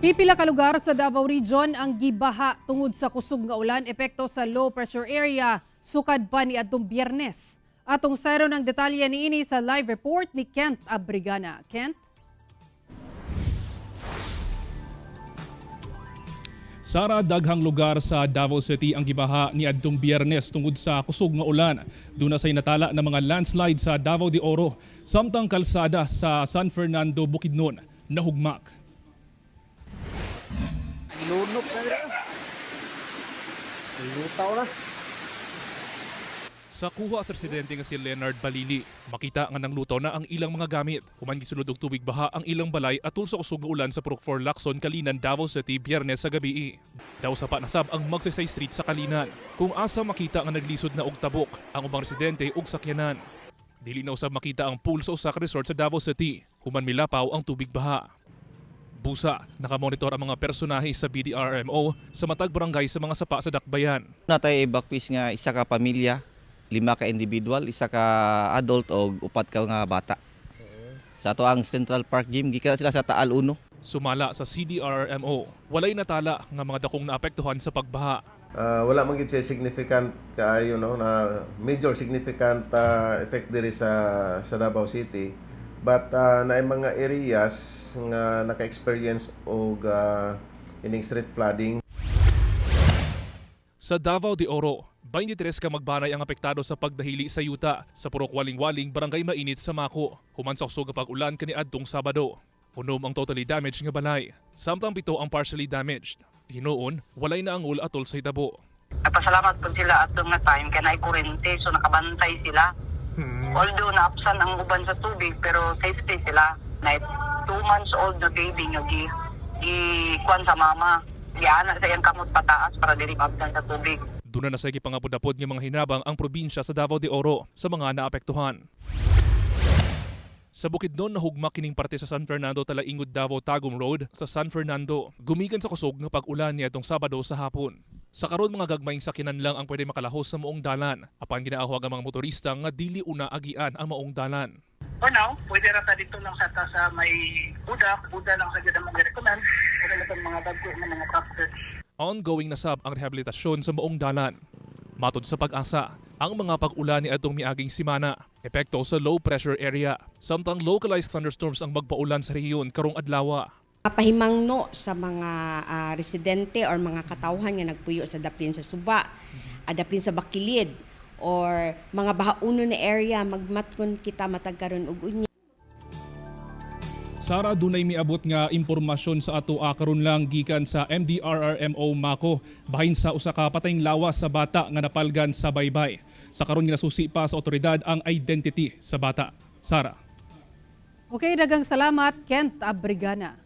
Pipila ka lugar sa Davao Region ang gibaha tungod sa kusog nga ulan epekto sa low pressure area sukad pa ni adtong Biyernes. Atong sayro ng detalye niini sa live report ni Kent Abrigana. Kent? Sara, daghang lugar sa Davao City ang gibaha ni adtong Biyernes tungod sa kusog nga ulan. Duna say natala ng mga landslide sa Davao de Oro, samtang kalsada sa San Fernando, Bukidnon nahugmak. Lunok na rin. Lutaw na. Sa kuha sa residente nga si Leonard Balili, makita nga nanglutaw na ang ilang mga gamit. Human gisunod og tubig baha ang ilang balay atol sa kusog nga ulan sa Purok 4 Lacson, Kalinan, Davao City, Biyernes sa gabi. Daw sa panasab ang Magsaysay Street sa Kalinan, kung asa makita nga naglisod na og tabok ang ubang residente og sakyanan. Dili na usab makita ang pool sa usa ka resort sa Davao City, human milapaw ang tubig baha. Busa, nakamonitor ang mga personahe sa BDRMO sa matag barangay sa mga sapa sa Dakbayan. Natay evacuees nga isa ka pamilya, 5 ka individual, isa ka adult o 4 ka nga bata. Sa ato ang Central Park Gym, gikan sila sa Taal 1. Sumala sa CDRMO, walay natala nga mga dakong naapektuhan sa pagbaha. Wala man gid siya significant kaayo no na major significant effect diri sa Davao City. But naay mga areas nga naka-experience og ining street flooding. Sa Davao de Oro, 23 ka magbanay ang apektado sa pagdahili sa yuta sa Purok Waling-Waling, Barangay Mainit sa Mako. Human sa kusog nga pag-ulan kaniadtong Sabado. Unom ang totally damaged nga balay, samtang 7 ang partially damaged. Hinuon, walay na angol atol sa hitabo. Nagpasalamat po sila at nga time kaya na'ikurente so nakabantay sila. Although naapsan ang uban sa tubig pero safety sila. Na 2 months old na baby nga gikuan sa mama. Giana sa iyang kamot pataas para dili maabsan sa tubig. Duna na sa gipangapod-apod ng mga hinabang ang probinsya sa Davao de Oro sa mga naapektuhan. Sa Bukidnon nahugmak kining parte sa San Fernando Talaingod Davao Tagum Road sa San Fernando. Gumikan sa kusog nga pag-ulan niadtong Sabado sa hapon. Sa karon mga gagmayng sakyanan lang ang pwede makalahos sa maong dalan. Apan ginaahwag ang mga motorista nga dili una agian ang maong dalan. For now, pwede ra ta dito lang sa may buda lang sa gyud ang recommend. Pero lang mga dagko ng mga tractor. Ongoing na sab ang rehabilitasyon sa maong dalan. Matod sa Pag-asa, ang mga pag-ulan ni atong miaging simana, epekto sa low pressure area, samtang localized thunderstorms ang magpaulan sa rehiyon karong adlaw. Pahimangno sa mga residente or mga katawhan nga nagpuyo sa daplin sa Suba, daplin sa Bakilid, or mga bahauno na area, magmatkon kita matagkaron og unya. Sara, dunay miabot nga impormasyon sa ato karon lang gikan sa MDRRMO Mako bahin sa usa ka patayng lawas sa bata nga napalgan sa baybay. Sa karon nga nasusi pa sa otoridad ang identity sa bata. Sara. Okay, dagang salamat Kent Abrigana.